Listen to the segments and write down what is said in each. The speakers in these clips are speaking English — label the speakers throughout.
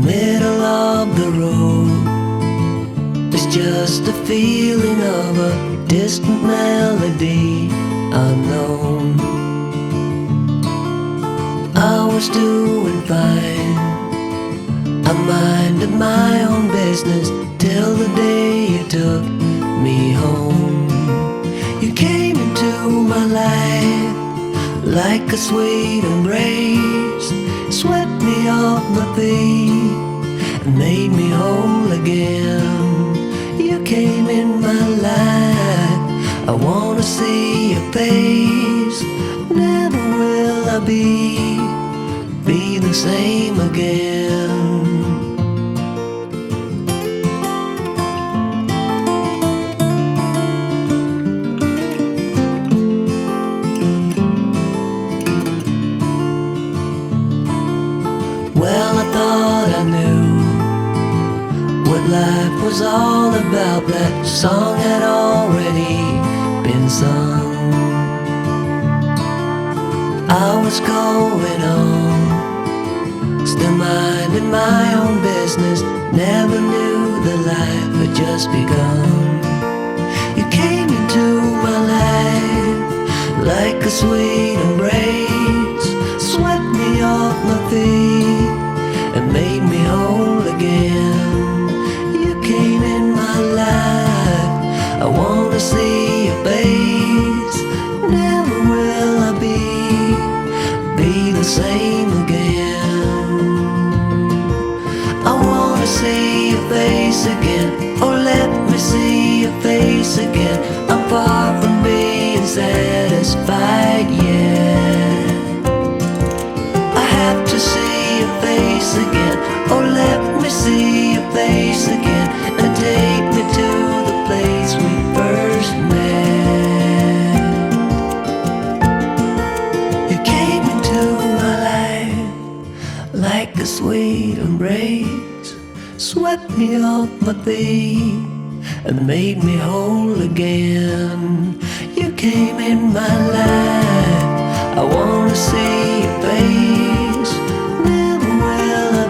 Speaker 1: middle of the road. It's just a feeling of a distant melody unknown. I was doing fine, I minded my own business till the day you took me home. You came into my life like a sweet embrace, swept me off my feet and made me whole again. You came in my life, I wanna see your face. Never will I be the same again. Well, I thought I knew what life was all about. That song had already been sung. I was going on, still minding my own business. Never knew that life had just begun. You came into my life like a sweet embrace, swept me off my feet and made me whole again. You came in my life, I wanna see your face. Never will I be the same again. I wanna see your face again, oh let me see your face again. I'm far from being satisfied yet. I have to see your face again, oh let me see your face again, and take me to the place we first met. You came into my life like a sweet embrace, swept me off my feet and made me whole again. You came in my life, I wanna see your face. Never will I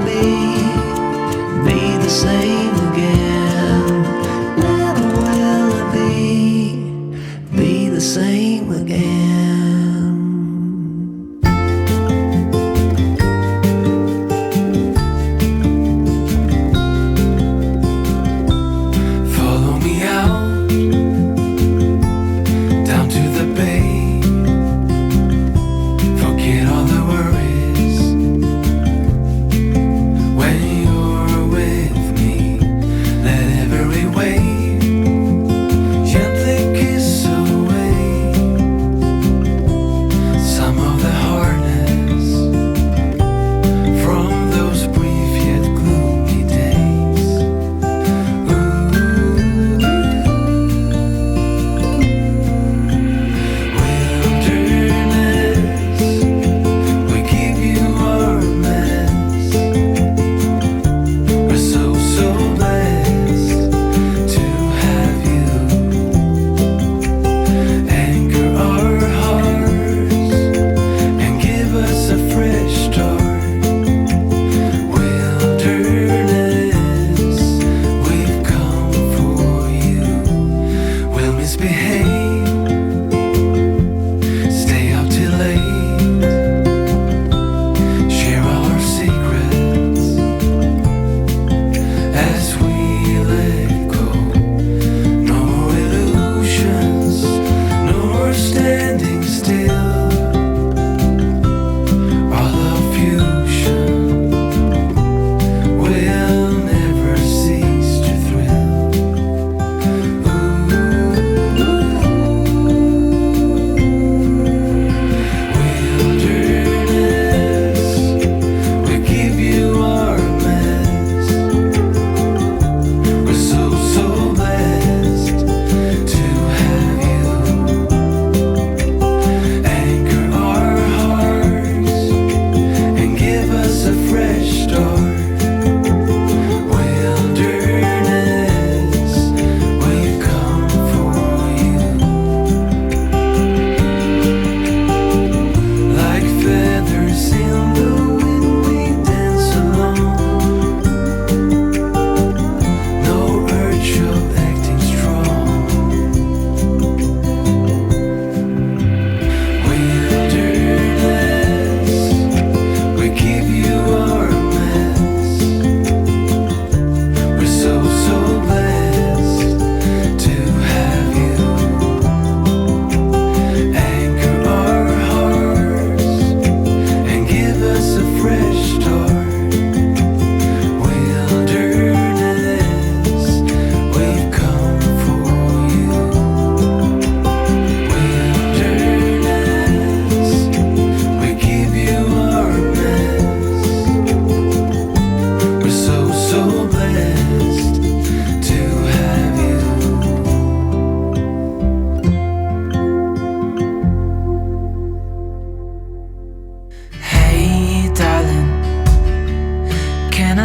Speaker 1: be the same again. Never will I be the same again.
Speaker 2: Follow me out down to the bay. Forget all the worries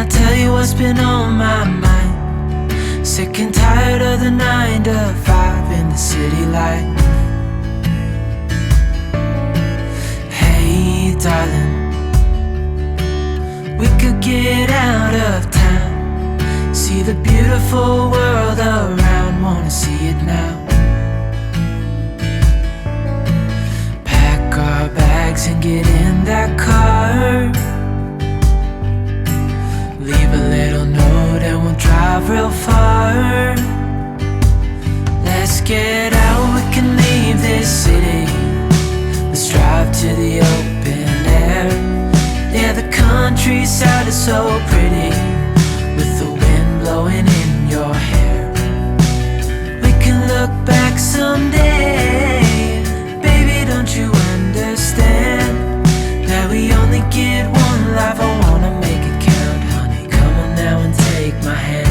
Speaker 3: tell you what's been on my mind. Sick and tired of the 9 to 5 in the city life. Hey darling, we could get out of town, see the beautiful world around, wanna see it now. Pack our bags and get in that car, leave a little note and we'll drive real far. Let's get out, we can leave this city. Let's drive to the open air. Yeah, the countryside is so pretty, with the wind blowing in your hair. We can look back someday. Baby, don't you understand that we only get one life? I wanna make it count, honey. Come on now and take my hand.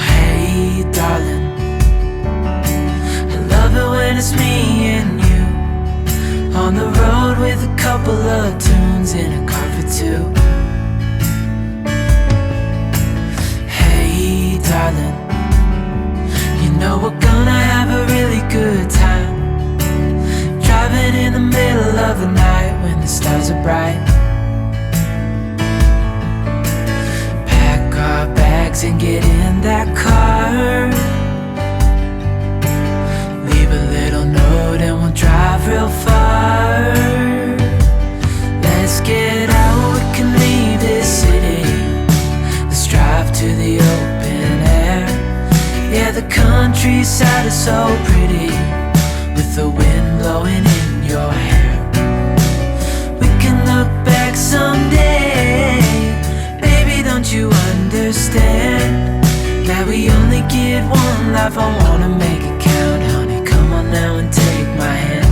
Speaker 3: Hey darling, I love it when it's me and you, on the road with a couple of tunes in a car for two. Hey darling, you know we're gonna have a really good time, driving in the middle of the night when the stars are bright. Pack our bags and get in that car, leave a little note and we'll drive real far. Let's get out, we can leave this city. Let's drive to the open air. Yeah, the countryside is so pretty, with the wind blowing in your hair. We can look back someday. Baby, don't you understand that we only get one life? I wanna make it count, honey. Come on now and take my hand.